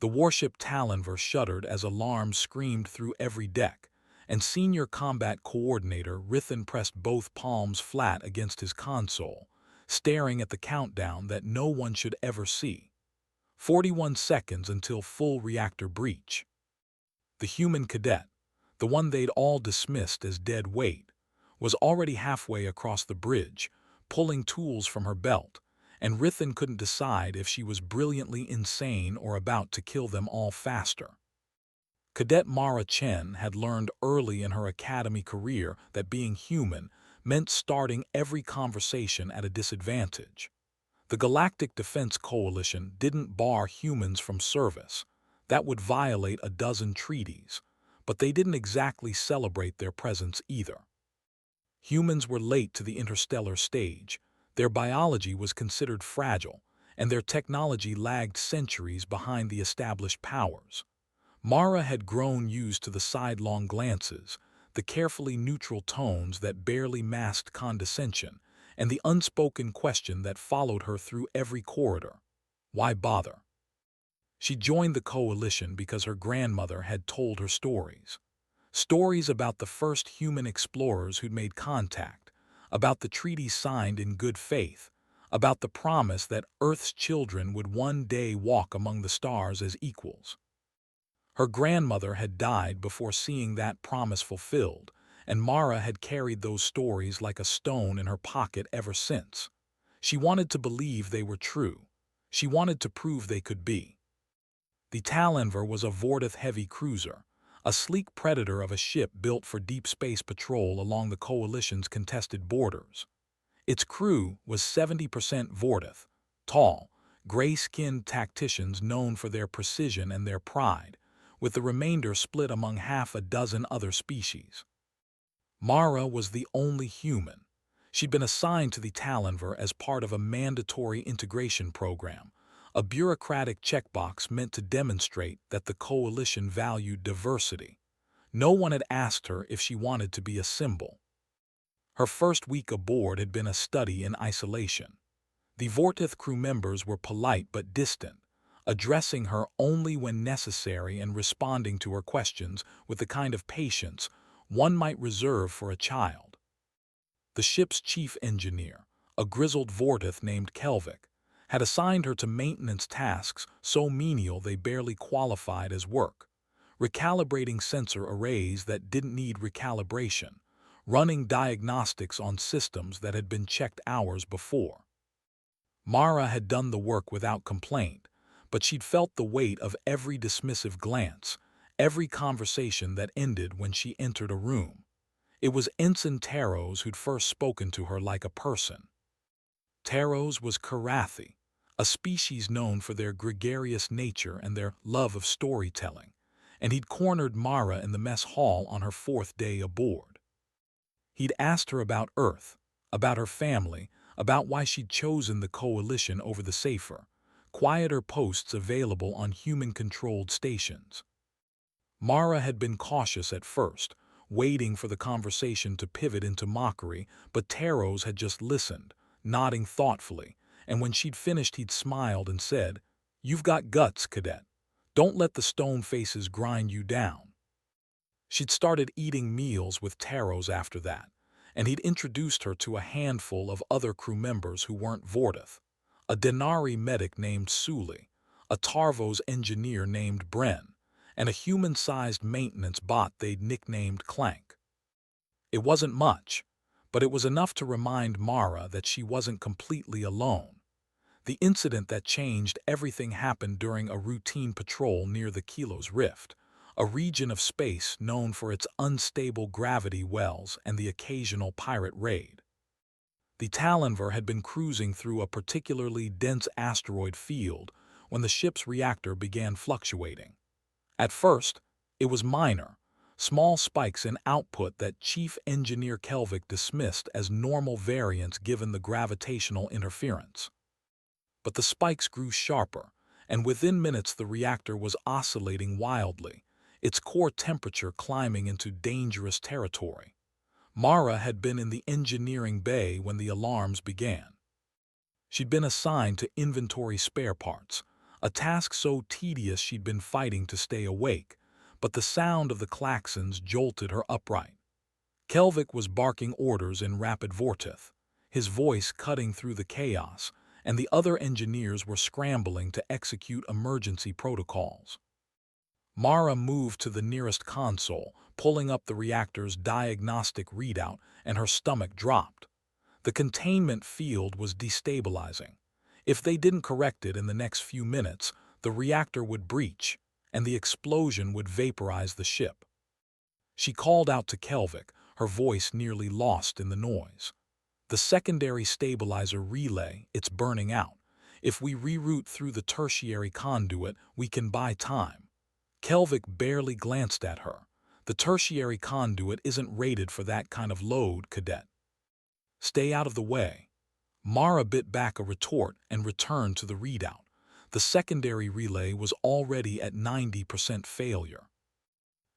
The warship Talan'Vor shuddered as alarms screamed through every deck, and Senior Combat Coordinator Rithan pressed both palms flat against his console, staring at the countdown that no one should ever see. 41 seconds until full reactor breach. The human cadet, the one they'd all dismissed as dead weight, was already halfway across the bridge, pulling tools from her belt, and Rithan couldn't decide if she was brilliantly insane or about to kill them all faster. Cadet Mara Chen had learned early in her academy career that being human meant starting every conversation at a disadvantage. The Galactic Defense Coalition didn't bar humans from service. That would violate a dozen treaties, but they didn't exactly celebrate their presence either. Humans were late to the interstellar stage, their biology was considered fragile, and their technology lagged centuries behind the established powers. Mara had grown used to the sidelong glances, the carefully neutral tones that barely masked condescension, and the unspoken question that followed her through every corridor. Why bother? She joined the coalition because her grandmother had told her stories. Stories about the first human explorers who'd made contact, about the treaties signed in good faith, about the promise that Earth's children would one day walk among the stars as equals. Her grandmother had died before seeing that promise fulfilled, and Mara had carried those stories like a stone in her pocket ever since. She wanted to believe they were true. She wanted to prove they could be. The Talan'Vor was a Vortith-heavy cruiser, a sleek predator of a ship built for deep space patrol along the Coalition's contested borders. Its crew was 70% Vortith, tall, gray-skinned tacticians known for their precision and their pride, with the remainder split among half a dozen other species. Mara was the only human. She'd been assigned to the Talan'Vor as part of a mandatory integration program, a bureaucratic checkbox meant to demonstrate that the Coalition valued diversity. No one had asked her if she wanted to be a symbol. Her first week aboard had been a study in isolation. The Vortith crew members were polite but distant, addressing her only when necessary and responding to her questions with the kind of patience one might reserve for a child. The ship's chief engineer, a grizzled Vortith named Kelvik, had assigned her to maintenance tasks so menial they barely qualified as work, recalibrating sensor arrays that didn't need recalibration, running diagnostics on systems that had been checked hours before. Mara had done the work without complaint, but she'd felt the weight of every dismissive glance, every conversation that ended when she entered a room. It was Ensign Taros who'd first spoken to her like a person. Taros was Karathi, a species known for their gregarious nature and their love of storytelling, and he'd cornered Mara in the mess hall on her 4th day aboard. He'd asked her about Earth, about her family, about why she'd chosen the Coalition over the safer, quieter posts available on human-controlled stations. Mara had been cautious at first, waiting for the conversation to pivot into mockery, but Taros had just listened, nodding thoughtfully, and when she'd finished he'd smiled and said, "You've got guts, cadet. Don't let the stone faces grind you down." She'd started eating meals with Taros after that, and he'd introduced her to a handful of other crew members who weren't Vortith, a Denari medic named Suli, a Tarvos engineer named Bren, and a human-sized maintenance bot they'd nicknamed Clank. It wasn't much, but it was enough to remind Mara that she wasn't completely alone. The incident that changed everything happened during a routine patrol near the Kilos Rift, a region of space known for its unstable gravity wells and the occasional pirate raid. The Talan'Vor had been cruising through a particularly dense asteroid field when the ship's reactor began fluctuating. At first, it was minor, small spikes in output that Chief Engineer Kelvik dismissed as normal variance given the gravitational interference. But the spikes grew sharper, and within minutes the reactor was oscillating wildly, its core temperature climbing into dangerous territory. Mara had been in the engineering bay when the alarms began. She'd been assigned to inventory spare parts, a task so tedious she'd been fighting to stay awake, but the sound of the klaxons jolted her upright. Kelvik was barking orders in rapid vortith, his voice cutting through the chaos, and the other engineers were scrambling to execute emergency protocols. Mara moved to the nearest console, pulling up the reactor's diagnostic readout, and her stomach dropped. The containment field was destabilizing. If they didn't correct it in the next few minutes, the reactor would breach, and the explosion would vaporize the ship. She called out to Kelvik, her voice nearly lost in the noise. "The secondary stabilizer relay, it's burning out. If we reroute through the tertiary conduit, we can buy time." Kelvik barely glanced at her. "The tertiary conduit isn't rated for that kind of load, Cadet. Stay out of the way." Mara bit back a retort and returned to the readout. The secondary relay was already at 90% failure.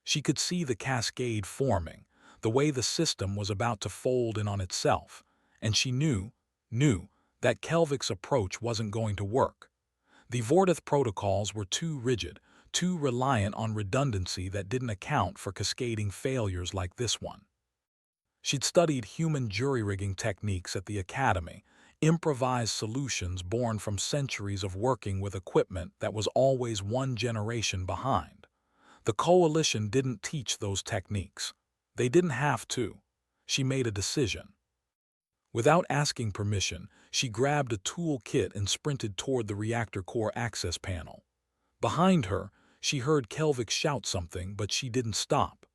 She could see the cascade forming, the way the system was about to fold in on itself, and she knew that Kelvik's approach wasn't going to work. The Vortith protocols were too rigid, too reliant on redundancy that didn't account for cascading failures like this one. She'd studied human jury-rigging techniques at the academy, improvised solutions born from centuries of working with equipment that was always one generation behind. The Coalition didn't teach those techniques. They didn't have to. She made a decision. Without asking permission, she grabbed a tool kit and sprinted toward the reactor core access panel. Behind her, she heard Kelvik shout something, but she didn't stop.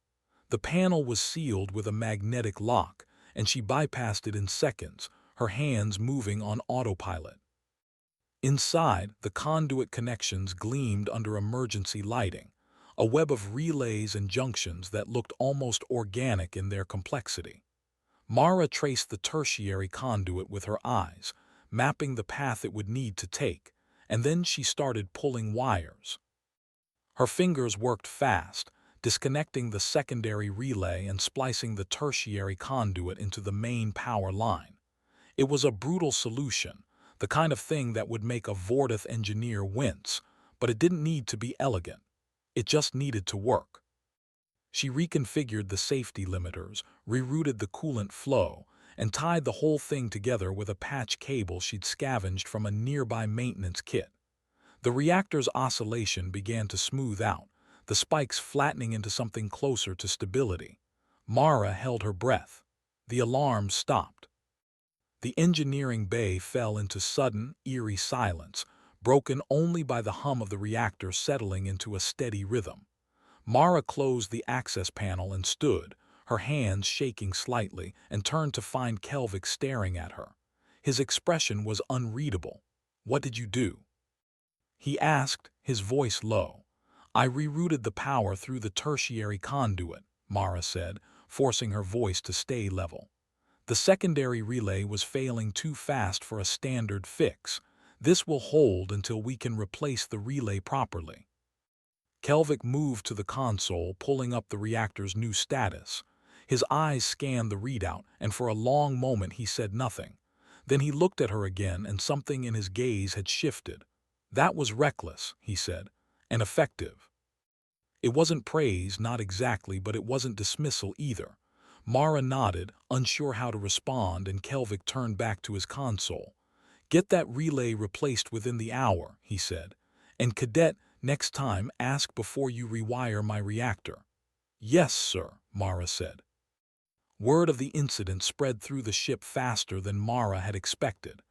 The panel was sealed with a magnetic lock, and she bypassed it in seconds, her hands moving on autopilot. Inside, the conduit connections gleamed under emergency lighting, a web of relays and junctions that looked almost organic in their complexity. Mara traced the tertiary conduit with her eyes, mapping the path it would need to take, and then she started pulling wires. Her fingers worked fast, disconnecting the secondary relay and splicing the tertiary conduit into the main power line. It was a brutal solution, the kind of thing that would make a Vortith engineer wince, but it didn't need to be elegant. It just needed to work. She reconfigured the safety limiters, rerouted the coolant flow, and tied the whole thing together with a patch cable she'd scavenged from a nearby maintenance kit. The reactor's oscillation began to smooth out, the spikes flattening into something closer to stability. Mara held her breath. The alarm stopped. The engineering bay fell into sudden, eerie silence, broken only by the hum of the reactor settling into a steady rhythm. Mara closed the access panel and stood, her hands shaking slightly, and turned to find Kelvik staring at her. His expression was unreadable. "What did you do?" he asked, his voice low. "I rerouted the power through the tertiary conduit," Mara said, forcing her voice to stay level. "The secondary relay was failing too fast for a standard fix. This will hold until we can replace the relay properly." Kelvik moved to the console, pulling up the reactor's new status. His eyes scanned the readout, and for a long moment he said nothing. Then he looked at her again, and something in his gaze had shifted. "That was reckless," he said, "and effective." It wasn't praise, not exactly, but it wasn't dismissal either. Mara nodded, unsure how to respond, and Kelvik turned back to his console. "Get that relay replaced within the hour," he said. "And Cadet, next time ask before you rewire my reactor." "Yes, sir," Mara said. Word of the incident spread through the ship faster than Mara had expected.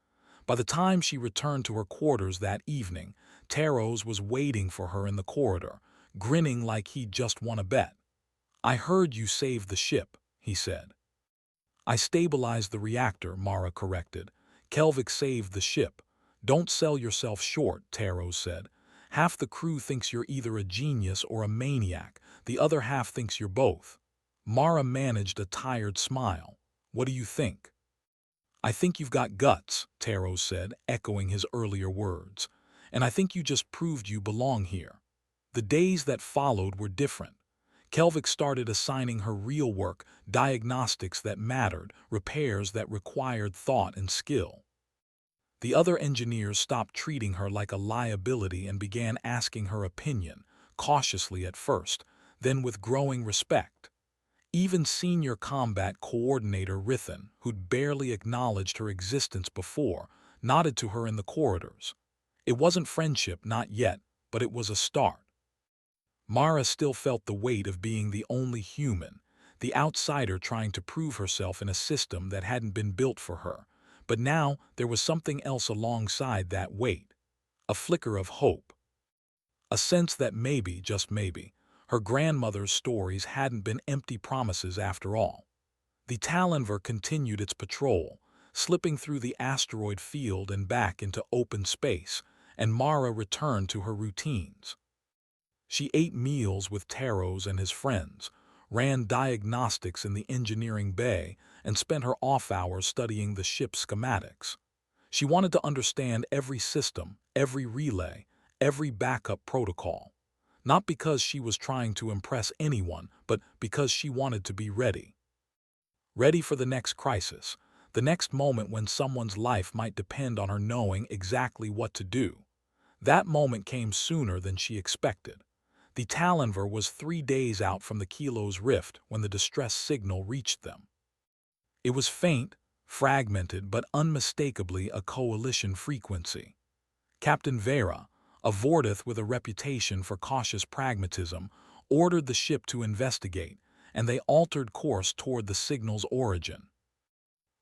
By the time she returned to her quarters that evening, Taros was waiting for her in the corridor, grinning like he'd just won a bet. "I heard you saved the ship," he said. "I stabilized the reactor," Mara corrected. "Kelvik saved the ship." "Don't sell yourself short," Taros said. "Half the crew thinks you're either a genius or a maniac. The other half thinks you're both." Mara managed a tired smile. "What do you think?" "I think you've got guts," Taros said, echoing his earlier words. "And I think you just proved you belong here." The days that followed were different. Kelvik started assigning her real work, diagnostics that mattered, repairs that required thought and skill. The other engineers stopped treating her like a liability and began asking her opinion, cautiously at first, then with growing respect. Even Senior Combat Coordinator Rithen, who'd barely acknowledged her existence before, nodded to her in the corridors. It wasn't friendship, not yet, but it was a start. Mara still felt the weight of being the only human, the outsider trying to prove herself in a system that hadn't been built for her. But now there was something else alongside that weight, a flicker of hope. A sense that maybe, just maybe, her grandmother's stories hadn't been empty promises after all. The Talan'Vor continued its patrol, slipping through the asteroid field and back into open space, and Mara returned to her routines. She ate meals with Taros and his friends, ran diagnostics in the engineering bay, and spent her off hours studying the ship's schematics. She wanted to understand every system, every relay, every backup protocol. Not because she was trying to impress anyone, but because she wanted to be ready. Ready for the next crisis, the next moment when someone's life might depend on her knowing exactly what to do. That moment came sooner than she expected. The Talan'Vor was 3 days out from the Kilo's rift when the distress signal reached them. It was faint, fragmented, but unmistakably a coalition frequency. Captain Vera, a Vortith with a reputation for cautious pragmatism, ordered the ship to investigate, and they altered course toward the signal's origin.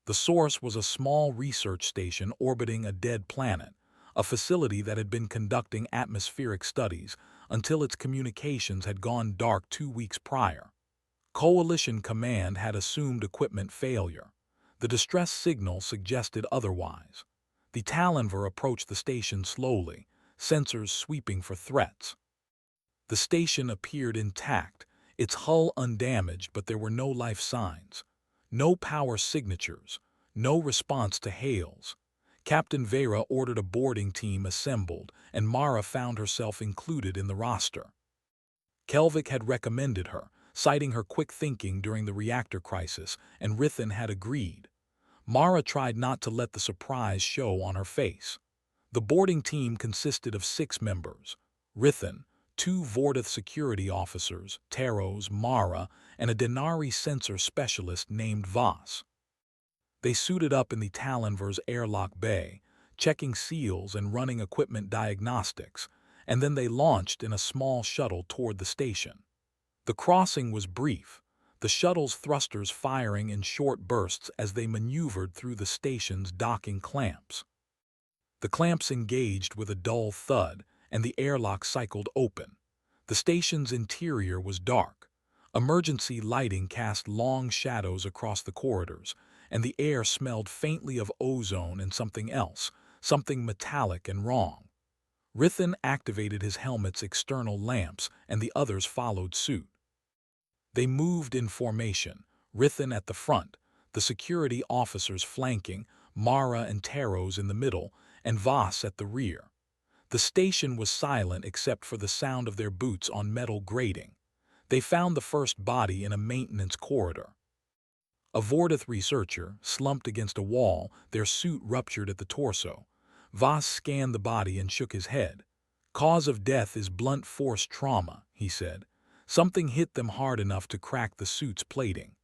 The source was a small research station orbiting a dead planet, a facility that had been conducting atmospheric studies until its communications had gone dark 2 weeks prior. Coalition Command had assumed equipment failure. The distress signal suggested otherwise. The Talan'Vor approached the station slowly, sensors sweeping for threats. The station appeared intact, its hull undamaged, but there were no life signs. No power signatures, no response to hails. Captain Vera ordered a boarding team assembled, and Mara found herself included in the roster. Kelvik had recommended her, citing her quick thinking during the reactor crisis, and Rithen had agreed. Mara tried not to let the surprise show on her face. The boarding team consisted of 6 members: Rithen, 2 Vortith security officers, Taros, Mara, and a Denari sensor specialist named Voss. They suited up in the Talan'Vor's airlock bay, checking seals and running equipment diagnostics, and then they launched in a small shuttle toward the station. The crossing was brief, the shuttle's thrusters firing in short bursts as they maneuvered through the station's docking clamps. The clamps engaged with a dull thud, and the airlock cycled open. The station's interior was dark. Emergency lighting cast long shadows across the corridors, and the air smelled faintly of ozone and something else, something metallic and wrong. Rithen activated his helmet's external lamps, and the others followed suit. They moved in formation, Rithen at the front, the security officers flanking, Mara and Taros in the middle, and Voss at the rear. The station was silent except for the sound of their boots on metal grating. They found the first body in a maintenance corridor. A Vortith researcher, slumped against a wall, their suit ruptured at the torso. Voss scanned the body and shook his head. "Cause of death is blunt force trauma," he said. "Something hit them hard enough to crack the suit's plating."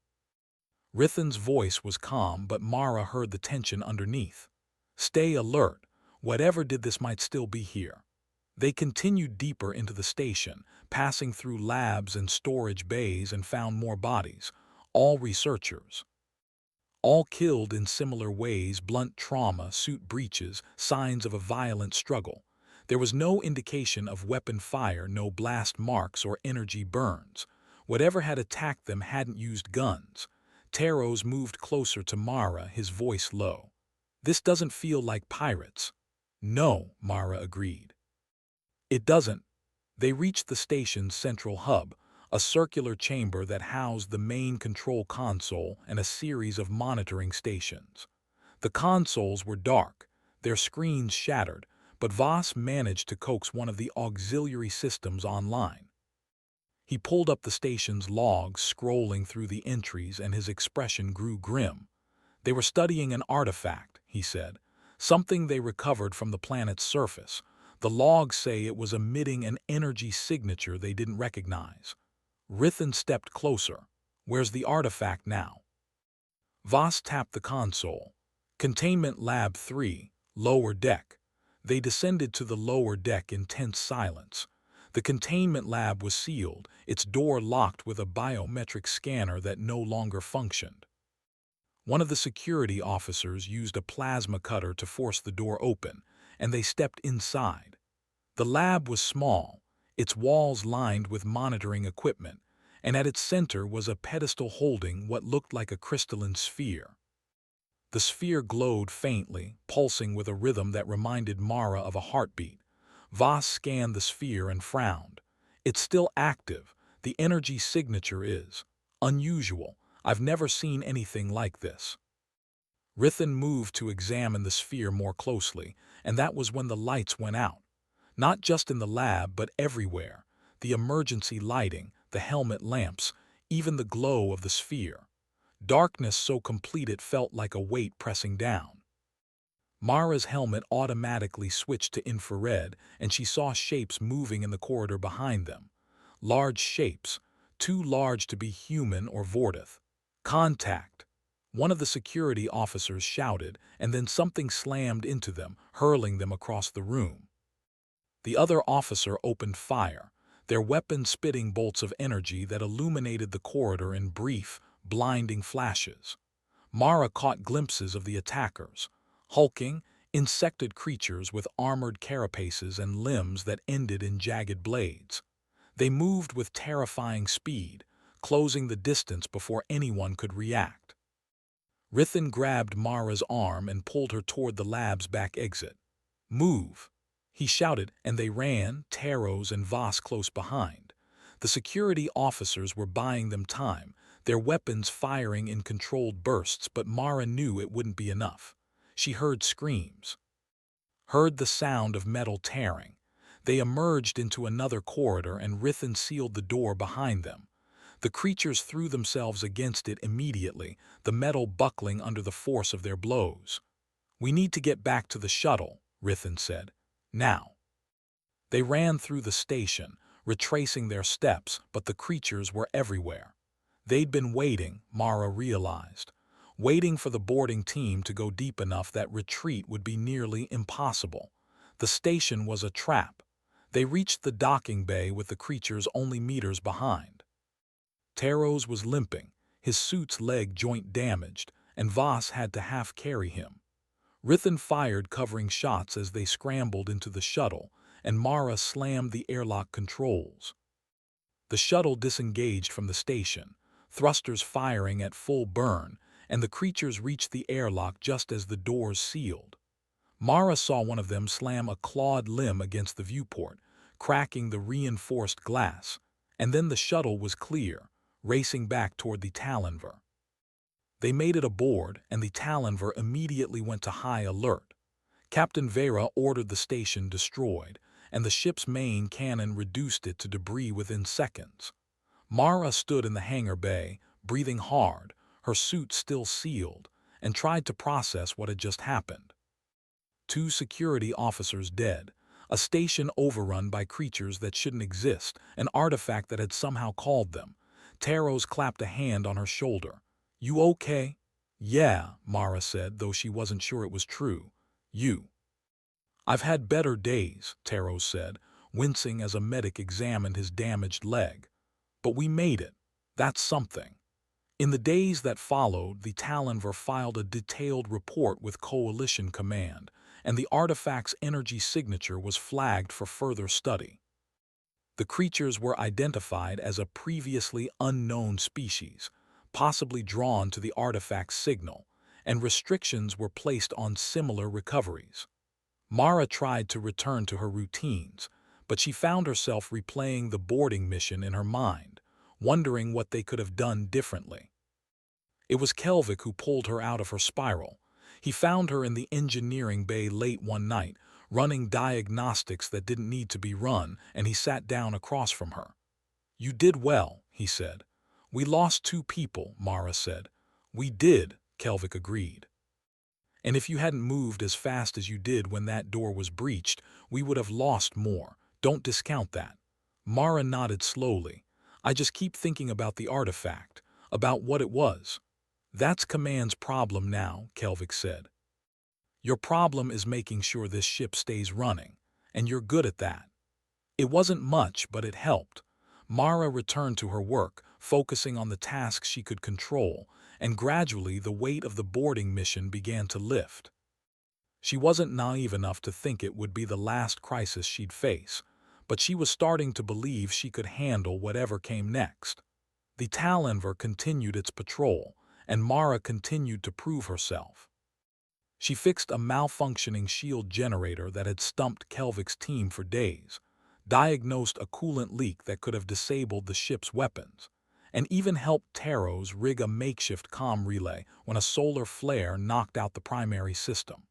Rithen's voice was calm, but Mara heard the tension underneath. "Stay alert. Whatever did this might still be here." They continued deeper into the station, passing through labs and storage bays, and found more bodies, all researchers. All killed in similar ways: blunt trauma, suit breaches, signs of a violent struggle. There was no indication of weapon fire, no blast marks or energy burns. Whatever had attacked them hadn't used guns. Taros moved closer to Mara, his voice low. "This doesn't feel like pirates." "No," Mara agreed. "It doesn't." They reached the station's central hub, a circular chamber that housed the main control console and a series of monitoring stations. The consoles were dark, their screens shattered, but Voss managed to coax one of the auxiliary systems online. He pulled up the station's logs, scrolling through the entries, and his expression grew grim. "They were studying an artifact," he said. something they recovered from the planet's surface. The logs say it was emitting an energy signature they didn't recognize. Rithan stepped closer. Where's the artifact now? Voss tapped the console. Containment Lab 3, lower deck. They descended to the lower deck in tense silence. The containment lab was sealed, its door locked with a biometric scanner that no longer functioned. One of the security officers used a plasma cutter to force the door open, and they stepped inside. The lab was small, its walls lined with monitoring equipment, and at its center was a pedestal holding what looked like a crystalline sphere. The sphere glowed faintly, pulsing with a rhythm that reminded Mara of a heartbeat. Voss scanned the sphere and frowned. It's still active. The energy signature is unusual. I've never seen anything like this. Rithan moved to examine the sphere more closely, and that was when the lights went out. Not just in the lab, but everywhere. The emergency lighting, the helmet lamps, even the glow of the sphere. Darkness so complete it felt like a weight pressing down. Mara's helmet automatically switched to infrared, and she saw shapes moving in the corridor behind them. Large shapes, too large to be human or Vortith. Contact! One of the security officers shouted, and then something slammed into them, hurling them across the room. The other officer opened fire, their weapon spitting bolts of energy that illuminated the corridor in brief, blinding flashes. Mara caught glimpses of the attackers, hulking, insected creatures with armored carapaces and limbs that ended in jagged blades. They moved with terrifying speed, closing the distance before anyone could react. Rithan grabbed Mara's arm and pulled her toward the lab's back exit. "Move!" he shouted, and they ran, Taros and Voss close behind. The security officers were buying them time, their weapons firing in controlled bursts, but Mara knew it wouldn't be enough. She heard screams. Heard the sound of metal tearing. They emerged into another corridor and Rithan sealed the door behind them. The creatures threw themselves against it immediately, the metal buckling under the force of their blows. "We need to get back to the shuttle," Rithan said. "Now." They ran through the station, retracing their steps, but the creatures were everywhere. They'd been waiting, Mara realized. Waiting for the boarding team to go deep enough that retreat would be nearly impossible. The station was a trap. They reached the docking bay with the creatures only meters behind. Taros was limping, his suit's leg joint damaged, and Voss had to half-carry him. Rithan fired covering shots as they scrambled into the shuttle, and Mara slammed the airlock controls. The shuttle disengaged from the station, thrusters firing at full burn, and the creatures reached the airlock just as the doors sealed. Mara saw one of them slam a clawed limb against the viewport, cracking the reinforced glass, and then the shuttle was clear, racing back toward the Talan'Vor. They made it aboard, and the Talan'Vor immediately went to high alert. Captain Vera ordered the station destroyed, and the ship's main cannon reduced it to debris within seconds. Mara stood in the hangar bay, breathing hard, her suit still sealed, and tried to process what had just happened. 2 security officers dead, a station overrun by creatures that shouldn't exist, an artifact that had somehow called them. Taros clapped a hand on her shoulder. "You okay?" "Yeah," Mara said, though she wasn't sure it was true. "You?" "I've had better days," Taros said, wincing as a medic examined his damaged leg. "But we made it. That's something." In the days that followed, the Talan'Vor filed a detailed report with Coalition Command, and the artifact's energy signature was flagged for further study. The creatures were identified as a previously unknown species, possibly drawn to the artifact's signal, and restrictions were placed on similar recoveries. Mara tried to return to her routines, but she found herself replaying the boarding mission in her mind, wondering what they could have done differently. It was Kelvik who pulled her out of her spiral. He found her in the engineering bay late one night, running diagnostics that didn't need to be run, and he sat down across from her. "You did well," he said. "We lost 2 people," Mara said. "We did," Kelvik agreed. And if you hadn't moved as fast as you did when that door was breached, we would have lost more. Don't discount that. Mara nodded slowly. I just keep thinking about the artifact, about what it was. That's Command's problem now, Kelvik said. Your problem is making sure this ship stays running, and you're good at that. It wasn't much, but it helped. Mara returned to her work, focusing on the tasks she could control, and gradually the weight of the boarding mission began to lift. She wasn't naive enough to think it would be the last crisis she'd face, but she was starting to believe she could handle whatever came next. The Talan'Vor continued its patrol, and Mara continued to prove herself. She fixed a malfunctioning shield generator that had stumped Kelvik's team for days, diagnosed a coolant leak that could have disabled the ship's weapons, and even helped Taros rig a makeshift comm relay when a solar flare knocked out the primary system.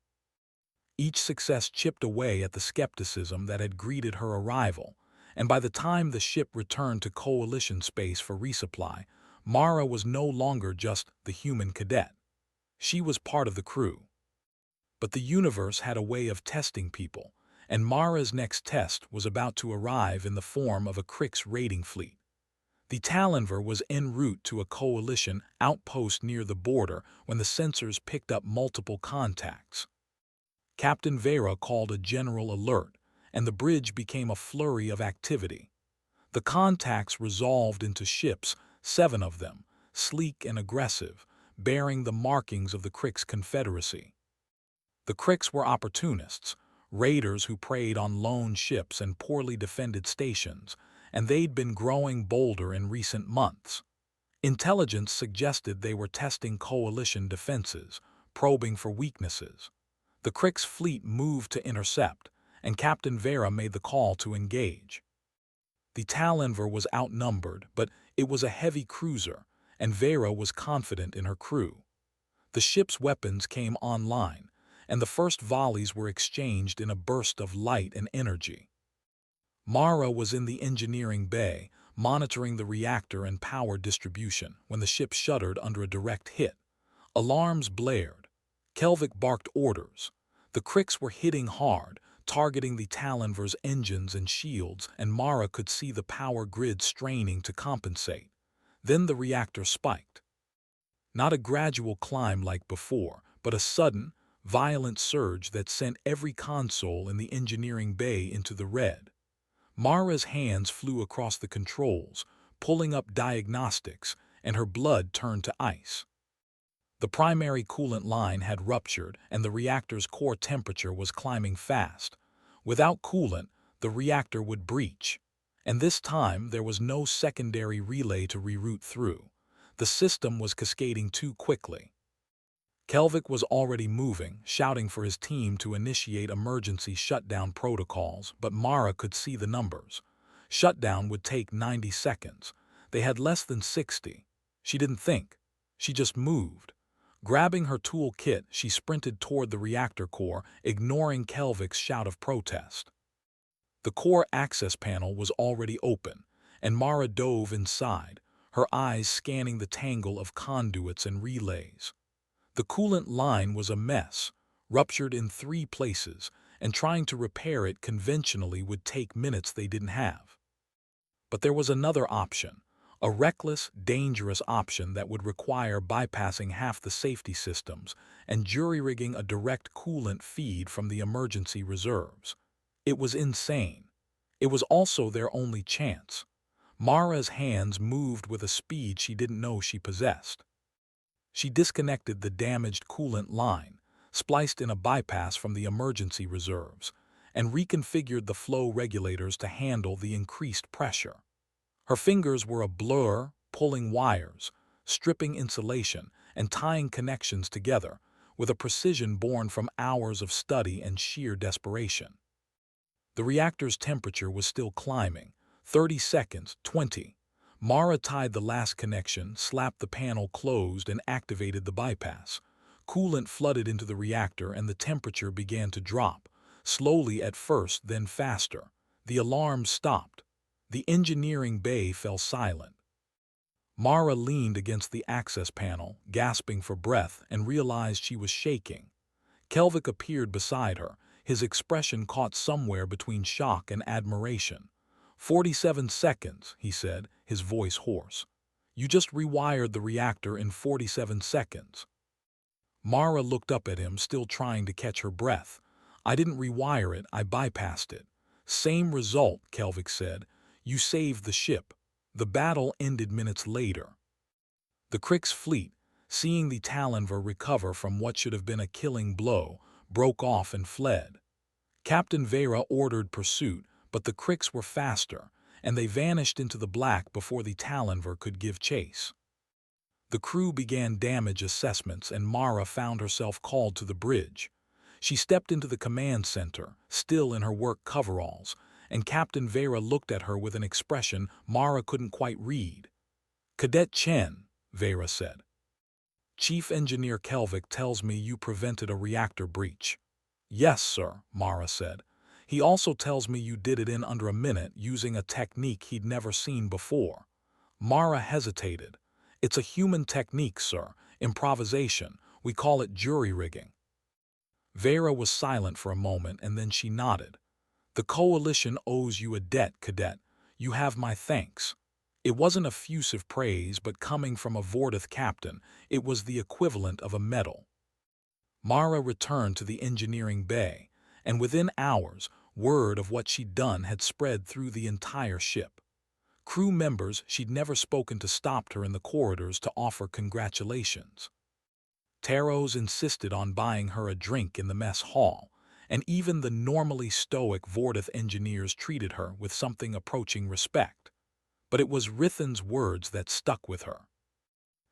Each success chipped away at the skepticism that had greeted her arrival, and by the time the ship returned to Coalition space for resupply, Mara was no longer just the human cadet. She was part of the crew. But the universe had a way of testing people, and Mara's next test was about to arrive in the form of a Krix raiding fleet. The Talan'Vor was en route to a Coalition outpost near the border when the sensors picked up multiple contacts. Captain Vera called a general alert, and the bridge became a flurry of activity. The contacts resolved into ships, 7 of them, sleek and aggressive, bearing the markings of the Krix Confederacy. The Krix were opportunists, raiders who preyed on lone ships and poorly defended stations, and they'd been growing bolder in recent months. Intelligence suggested they were testing Coalition defenses, probing for weaknesses. The Krix fleet moved to intercept, and Captain Vera made the call to engage. The Talan'Vor was outnumbered, but it was a heavy cruiser, and Vera was confident in her crew. The ship's weapons came online, and the first volleys were exchanged in a burst of light and energy. Mara was in the engineering bay, monitoring the reactor and power distribution when the ship shuddered under a direct hit. Alarms blared. Kelvik barked orders. The Krix were hitting hard, targeting the Talan'Vor's engines and shields, and Mara could see the power grid straining to compensate. Then the reactor spiked. Not a gradual climb like before, but a sudden, violent surge that sent every console in the engineering bay into the red. Mara's hands flew across the controls, pulling up diagnostics, and her blood turned to ice. The primary coolant line had ruptured, and the reactor's core temperature was climbing fast. Without coolant, the reactor would breach. And this time, there was no secondary relay to reroute through. The system was cascading too quickly. Kelvik was already moving, shouting for his team to initiate emergency shutdown protocols, but Mara could see the numbers. Shutdown would take 90 seconds. They had less than 60. She didn't think. She just moved. Grabbing her tool kit, she sprinted toward the reactor core, ignoring Kelvik's shout of protest. The core access panel was already open, and Mara dove inside, her eyes scanning the tangle of conduits and relays. The coolant line was a mess, ruptured in 3 places, and trying to repair it conventionally would take minutes they didn't have. But there was another option, a reckless, dangerous option that would require bypassing half the safety systems and jury-rigging a direct coolant feed from the emergency reserves. It was insane. It was also their only chance. Mara's hands moved with a speed she didn't know she possessed. She disconnected the damaged coolant line, spliced in a bypass from the emergency reserves, and reconfigured the flow regulators to handle the increased pressure. Her fingers were a blur, pulling wires, stripping insulation, and tying connections together, with a precision born from hours of study and sheer desperation. The reactor's temperature was still climbing, 30 seconds, 20. Mara tied the last connection, slapped the panel closed, and activated the bypass. Coolant flooded into the reactor and the temperature began to drop, slowly at first, then faster. The alarm stopped. The engineering bay fell silent. Mara leaned against the access panel, gasping for breath, and realized she was shaking. Kelvik appeared beside her, his expression caught somewhere between shock and admiration. 47 seconds, he said, his voice hoarse. You just rewired the reactor in 47 seconds. Mara looked up at him, still trying to catch her breath. I didn't rewire it, I bypassed it. Same result, Kelvik said. You saved the ship. The battle ended minutes later. The Crick's fleet, seeing the Talan'Vor recover from what should have been a killing blow, broke off and fled. Captain Vera ordered pursuit, but the Cricks were faster, and they vanished into the black before the Talan'Vor could give chase. The crew began damage assessments, and Mara found herself called to the bridge. She stepped into the command center, still in her work coveralls, and Captain Vera looked at her with an expression Mara couldn't quite read. Cadet Chen, Vera said. Chief Engineer Kelvik tells me you prevented a reactor breach. Yes, sir, Mara said. He also tells me you did it in under a minute using a technique he'd never seen before. Mara hesitated. It's a human technique, sir. Improvisation. We call it jury-rigging. Vera was silent for a moment, and then she nodded. The Coalition owes you a debt, Cadet. You have my thanks. It wasn't effusive praise, but coming from a Vortith captain, it was the equivalent of a medal. Mara returned to the engineering bay, and within hours, word of what she'd done had spread through the entire ship. Crew members she'd never spoken to stopped her in the corridors to offer congratulations. Taros insisted on buying her a drink in the mess hall, and even the normally stoic Vortith engineers treated her with something approaching respect. But it was Rithan's words that stuck with her.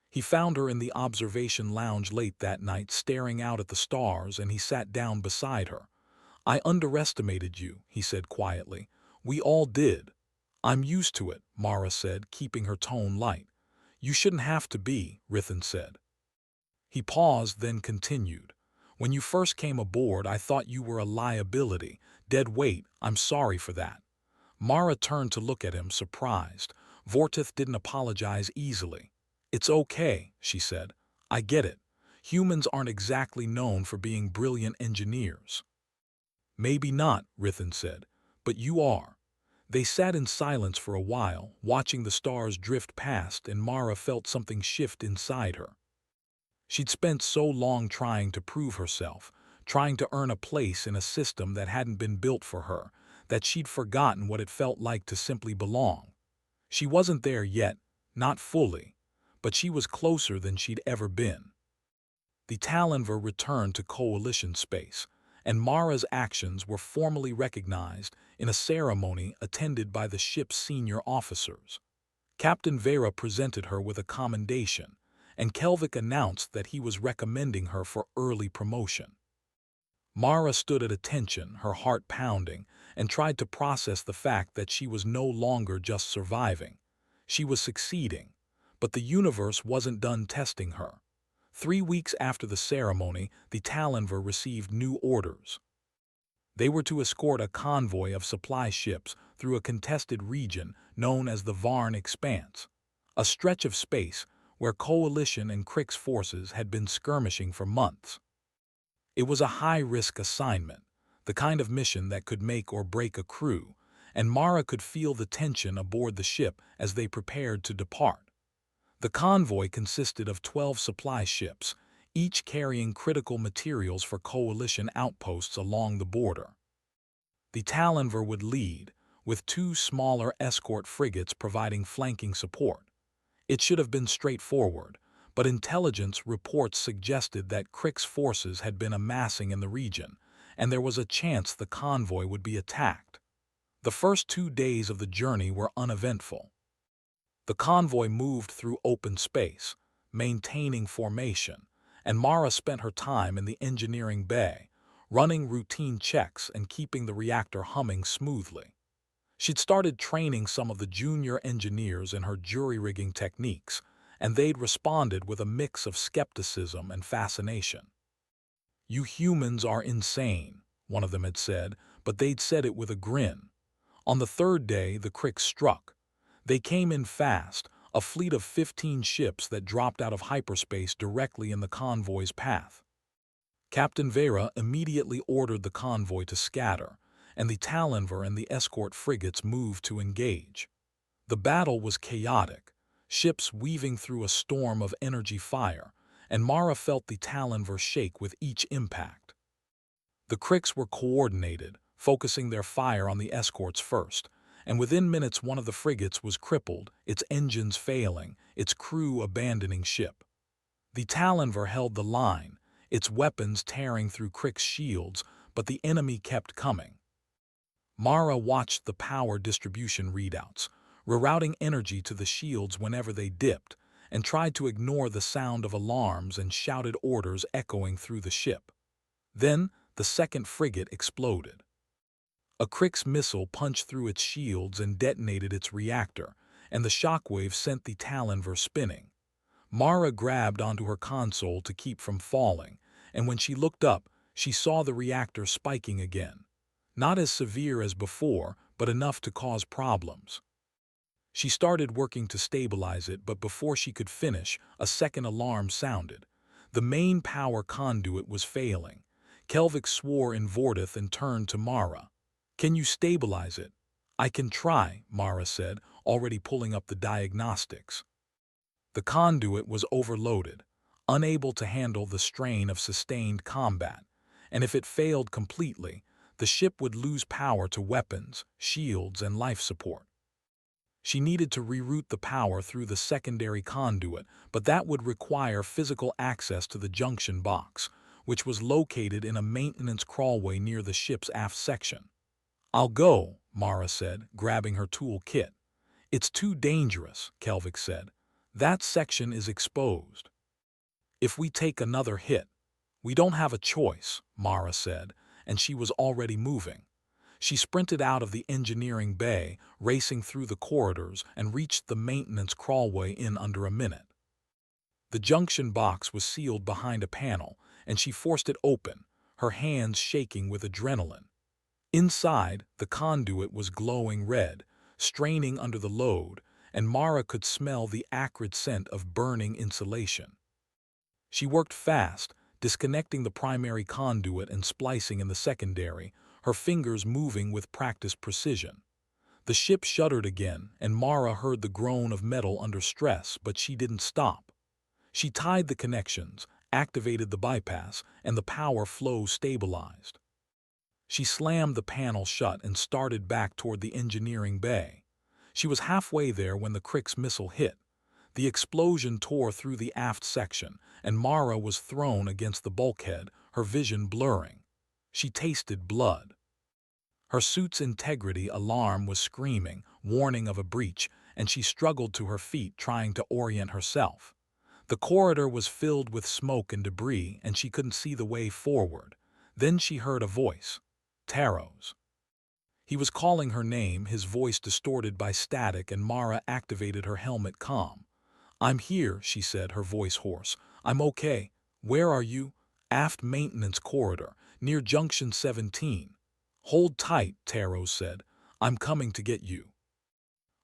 He found her in the observation lounge late that night, staring out at the stars, and he sat down beside her. I underestimated you, he said quietly. We all did. I'm used to it, Mara said, keeping her tone light. You shouldn't have to be, Rithan said. He paused, then continued. When you first came aboard, I thought you were a liability, dead weight. I'm sorry for that. Mara turned to look at him, surprised. Vortith didn't apologize easily. It's okay, she said. I get it. Humans aren't exactly known for being brilliant engineers. Maybe not, Rithan said, but you are. They sat in silence for a while, watching the stars drift past, and Mara felt something shift inside her. She'd spent so long trying to prove herself, trying to earn a place in a system that hadn't been built for her, that she'd forgotten what it felt like to simply belong. She wasn't there yet, not fully, but she was closer than she'd ever been. The Talan'Vor returned to Coalition space, and Mara's actions were formally recognized in a ceremony attended by the ship's senior officers. Captain Vera presented her with a commendation, and Kelvik announced that he was recommending her for early promotion. Mara stood at attention, her heart pounding, and tried to process the fact that she was no longer just surviving. She was succeeding, but the universe wasn't done testing her. 3 weeks after the ceremony, the Talan'Vor received new orders. They were to escort a convoy of supply ships through a contested region known as the Varn Expanse, a stretch of space where Coalition and Crick's forces had been skirmishing for months. It was a high-risk assignment, the kind of mission that could make or break a crew, and Mara could feel the tension aboard the ship as they prepared to depart. The convoy consisted of 12 supply ships, each carrying critical materials for Coalition outposts along the border. The Talan'Vor would lead, with 2 smaller escort frigates providing flanking support. It should have been straightforward, but intelligence reports suggested that Crick's forces had been amassing in the region, and there was a chance the convoy would be attacked. The first 2 days of the journey were uneventful. The convoy moved through open space, maintaining formation, and Mara spent her time in the engineering bay, running routine checks and keeping the reactor humming smoothly. She'd started training some of the junior engineers in her jury-rigging techniques, and they'd responded with a mix of skepticism and fascination. You humans are insane, one of them had said, but they'd said it with a grin. On the 3rd day, the Crick struck. They came in fast, a fleet of 15 ships that dropped out of hyperspace directly in the convoy's path. Captain Vera immediately ordered the convoy to scatter, and the Talan'Vor and the escort frigates moved to engage. The battle was chaotic, ships weaving through a storm of energy fire, and Mara felt the Talan'Vor shake with each impact. The Kriegs were coordinated, focusing their fire on the escorts first, and within minutes one of the frigates was crippled, its engines failing, its crew abandoning ship. The Talan'Vor held the line, its weapons tearing through Krieg's shields, but the enemy kept coming. Mara watched the power distribution readouts, rerouting energy to the shields whenever they dipped, and tried to ignore the sound of alarms and shouted orders echoing through the ship. Then, the second frigate exploded. A Krieg's missile punched through its shields and detonated its reactor, and the shockwave sent the Talan'Vor spinning. Mara grabbed onto her console to keep from falling, and when she looked up, she saw the reactor spiking again. Not as severe as before, but enough to cause problems. She started working to stabilize it, but before she could finish, a second alarm sounded. The main power conduit was failing. Kelvik swore in Vordith and turned to Mara. "Can you stabilize it?" "I can try," Mara said, already pulling up the diagnostics. The conduit was overloaded, unable to handle the strain of sustained combat, and if it failed completely, the ship would lose power to weapons, shields, and life support. She needed to reroute the power through the secondary conduit, but that would require physical access to the junction box, which was located in a maintenance crawlway near the ship's aft section. "I'll go," Mara said, grabbing her tool kit. "It's too dangerous," Kelvik said. "That section is exposed." "If we take another hit." "We don't have a choice," Mara said, and she was already moving. She sprinted out of the engineering bay, racing through the corridors, and reached the maintenance crawlway in under a minute. The junction box was sealed behind a panel, and she forced it open, her hands shaking with adrenaline. Inside, the conduit was glowing red, straining under the load, and Mara could smell the acrid scent of burning insulation. She worked fast, disconnecting the primary conduit and splicing in the secondary, her fingers moving with practiced precision. The ship shuddered again, and Mara heard the groan of metal under stress, but she didn't stop. She tied the connections, activated the bypass, and the power flow stabilized. She slammed the panel shut and started back toward the engineering bay. She was halfway there when the Krieg's missile hit. The explosion tore through the aft section, and Mara was thrown against the bulkhead, her vision blurring. She tasted blood. Her suit's integrity alarm was screaming, warning of a breach, and she struggled to her feet, trying to orient herself. The corridor was filled with smoke and debris, and she couldn't see the way forward. Then she heard a voice. Taros. He was calling her name, his voice distorted by static, and Mara activated her helmet comm. "I'm here," she said, her voice hoarse. "I'm okay. Where are you?" "Aft maintenance corridor, near junction 17. "Hold tight," Taros said. "I'm coming to get you."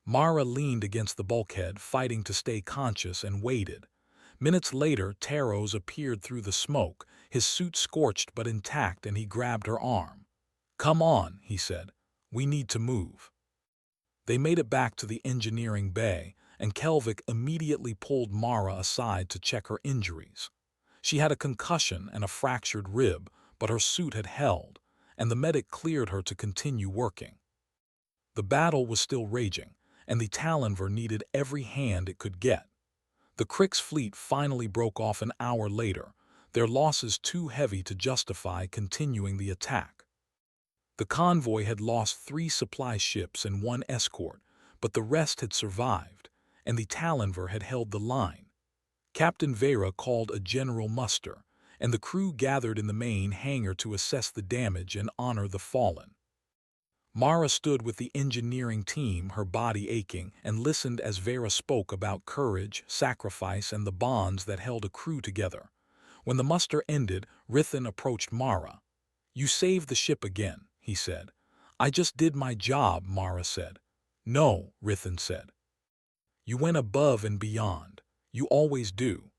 Mara leaned against the bulkhead, fighting to stay conscious, and waited. Minutes later, Taros appeared through the smoke, his suit scorched but intact, and he grabbed her arm. "Come on," he said. "We need to move." They made it back to the engineering bay, and Kelvik immediately pulled Mara aside to check her injuries. She had a concussion and a fractured rib, but her suit had held, and the medic cleared her to continue working. The battle was still raging, and the Talan'Vor needed every hand it could get. The Krieg's fleet finally broke off an hour later, their losses too heavy to justify continuing the attack. The convoy had lost 3 supply ships and 1 escort, but the rest had survived, and the Talan'Vor had held the line. Captain Vera called a general muster, and the crew gathered in the main hangar to assess the damage and honor the fallen. Mara stood with the engineering team, her body aching, and listened as Vera spoke about courage, sacrifice, and the bonds that held a crew together. When the muster ended, Rithan approached Mara. "You saved the ship again," he said. "I just did my job," Mara said. "No," Rithan said. "You went above and beyond. You always do."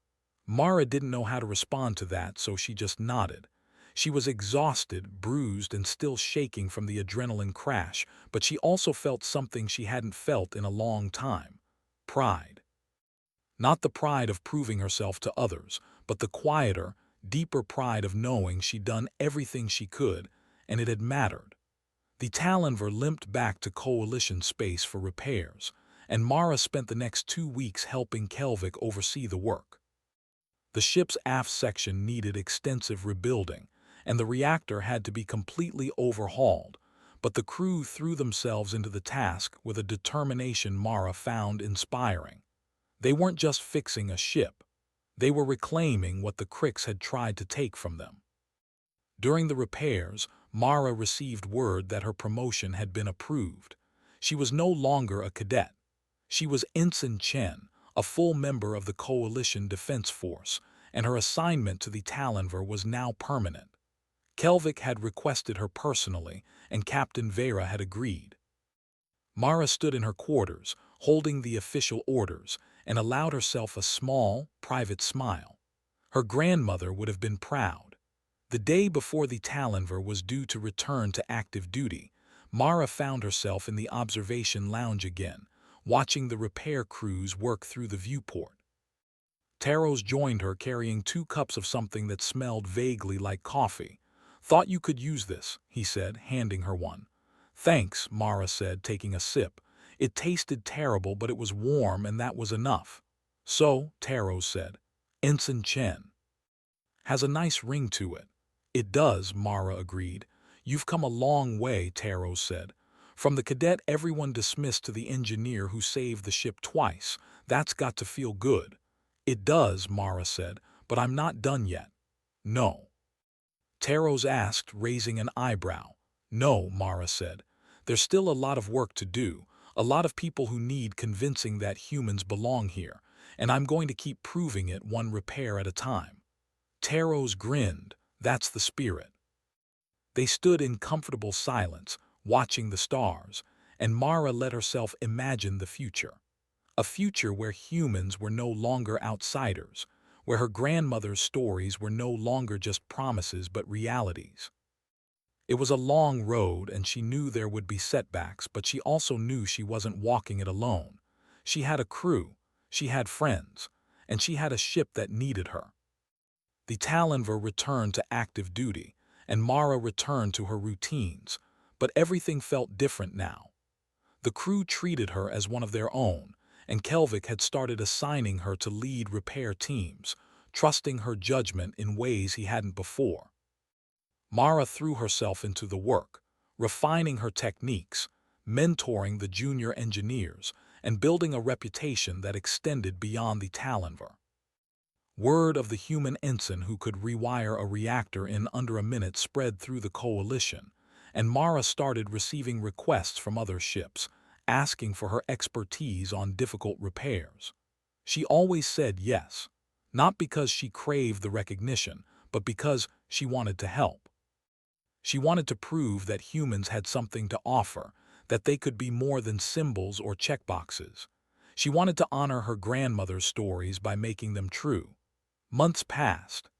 Mara didn't know how to respond to that, so she just nodded. She was exhausted, bruised, and still shaking from the adrenaline crash, but she also felt something she hadn't felt in a long time: pride. Not the pride of proving herself to others, but the quieter, deeper pride of knowing she'd done everything she could, and it had mattered. The Talan'Vor limped back to Coalition space for repairs, and Mara spent the next 2 weeks helping Kelvik oversee the work. The ship's aft section needed extensive rebuilding, and the reactor had to be completely overhauled, but the crew threw themselves into the task with a determination Mara found inspiring. They weren't just fixing a ship. They were reclaiming what the Cricks had tried to take from them. During the repairs, Mara received word that her promotion had been approved. She was no longer a cadet. She was Ensign Chen, a full member of the Coalition Defense Force, and her assignment to the Talan'Vor was now permanent. Kelvik had requested her personally, and Captain Vera had agreed. Mara stood in her quarters, holding the official orders, and allowed herself a small, private smile. Her grandmother would have been proud. The day before the Talan'Vor was due to return to active duty, Mara found herself in the observation lounge again, watching the repair crews work through the viewport. Taros joined her carrying 2 cups of something that smelled vaguely like coffee. "Thought you could use this," he said, handing her one. "Thanks," Mara said, taking a sip. It tasted terrible, but it was warm, and that was enough. "So," Taros said, "Ensign Chen has a nice ring to it." "It does," Mara agreed. "You've come a long way," Taros said. "From the cadet everyone dismissed to the engineer who saved the ship twice. That's got to feel good." "It does," Mara said, "but I'm not done yet." "No?" Taros asked, raising an eyebrow. "No," Mara said. "There's still a lot of work to do, a lot of people who need convincing that humans belong here, and I'm going to keep proving it one repair at a time." Taros grinned. "That's the spirit." They stood in comfortable silence, watching the stars, and Mara let herself imagine the future. A future where humans were no longer outsiders, where her grandmother's stories were no longer just promises but realities. It was a long road, and she knew there would be setbacks, but she also knew she wasn't walking it alone. She had a crew, she had friends, and she had a ship that needed her. The Talan'Vor returned to active duty, and Mara returned to her routines, but everything felt different now. The crew treated her as one of their own, and Kelvik had started assigning her to lead repair teams, trusting her judgment in ways he hadn't before. Mara threw herself into the work, refining her techniques, mentoring the junior engineers, and building a reputation that extended beyond the Talan'Vor. Word of the human ensign who could rewire a reactor in under a minute spread through the Coalition, and Mara started receiving requests from other ships, asking for her expertise on difficult repairs. She always said yes, not because she craved the recognition, but because she wanted to help. She wanted to prove that humans had something to offer, that they could be more than symbols or checkboxes. She wanted to honor her grandmother's stories by making them true. Months passed.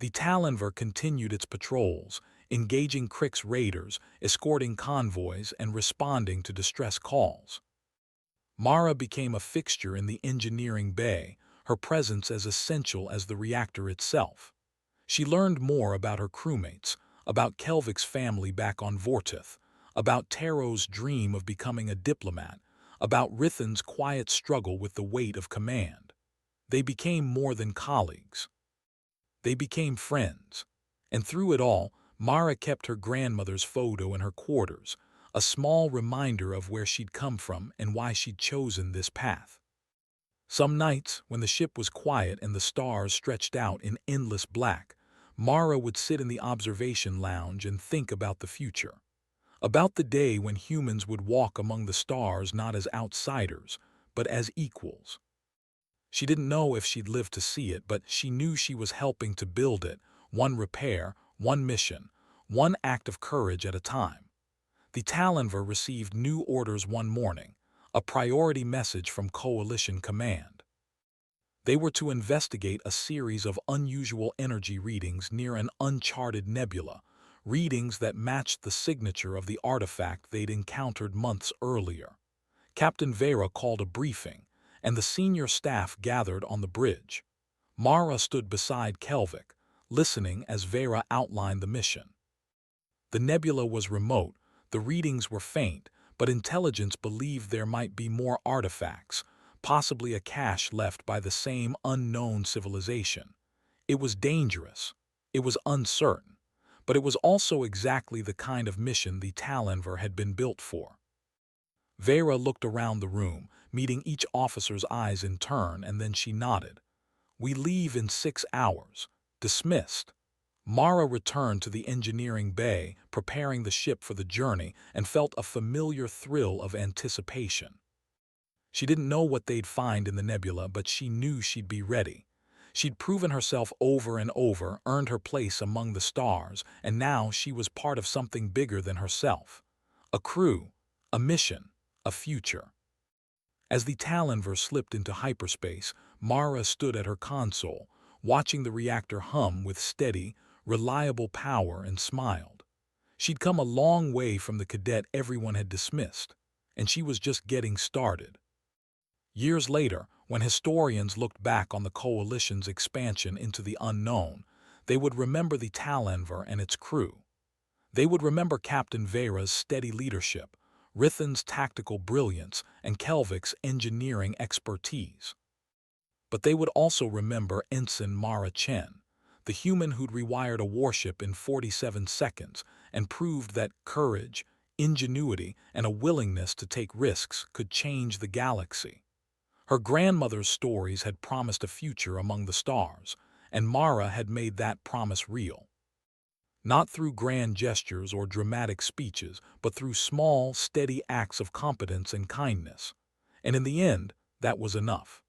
The Talan'Vor continued its patrols, engaging Crick's raiders, escorting convoys, and responding to distress calls. Mara became a fixture in the engineering bay, her presence as essential as the reactor itself. She learned more about her crewmates, about Kelvik's family back on Vortith, about Taro's dream of becoming a diplomat, about Rithan's quiet struggle with the weight of command. They became more than colleagues. They became friends. And through it all, Mara kept her grandmother's photo in her quarters, a small reminder of where she'd come from and why she'd chosen this path. Some nights, when the ship was quiet and the stars stretched out in endless black, Mara would sit in the observation lounge and think about the future. About the day when humans would walk among the stars not as outsiders, but as equals. She didn't know if she'd live to see it, but she knew she was helping to build it, one repair, one mission, one act of courage at a time. The Talan'Vor received new orders one morning, a priority message from Coalition Command. They were to investigate a series of unusual energy readings near an uncharted nebula, readings that matched the signature of the artifact they'd encountered months earlier. Captain Vera called a briefing, and the senior staff gathered on the bridge. Mara stood beside Kelvik, listening as Vera outlined the mission. The nebula was remote, the readings were faint, but intelligence believed there might be more artifacts, possibly a cache left by the same unknown civilization. It was dangerous, it was uncertain, but it was also exactly the kind of mission the Talan'Vor had been built for. Vera looked around the room, meeting each officer's eyes in turn, and then she nodded. "We leave in 6 hours. Dismissed." Mara returned to the engineering bay, preparing the ship for the journey, and felt a familiar thrill of anticipation. She didn't know what they'd find in the nebula, but she knew she'd be ready. She'd proven herself over and over, earned her place among the stars, and now she was part of something bigger than herself. A crew, a mission, a future. As the Talan'Vor slipped into hyperspace, Mara stood at her console, watching the reactor hum with steady, reliable power, and smiled. She'd come a long way from the cadet everyone had dismissed, and she was just getting started. Years later, when historians looked back on the Coalition's expansion into the unknown, they would remember the Talan'Vor and its crew. They would remember Captain Vera's steady leadership, Rithan's tactical brilliance, and Kelvik's engineering expertise. But they would also remember Ensign Mara Chen, the human who'd rewired a warship in 47 seconds and proved that courage, ingenuity, and a willingness to take risks could change the galaxy. Her grandmother's stories had promised a future among the stars, and Mara had made that promise real. Not through grand gestures or dramatic speeches, but through small, steady acts of competence and kindness. And in the end, that was enough.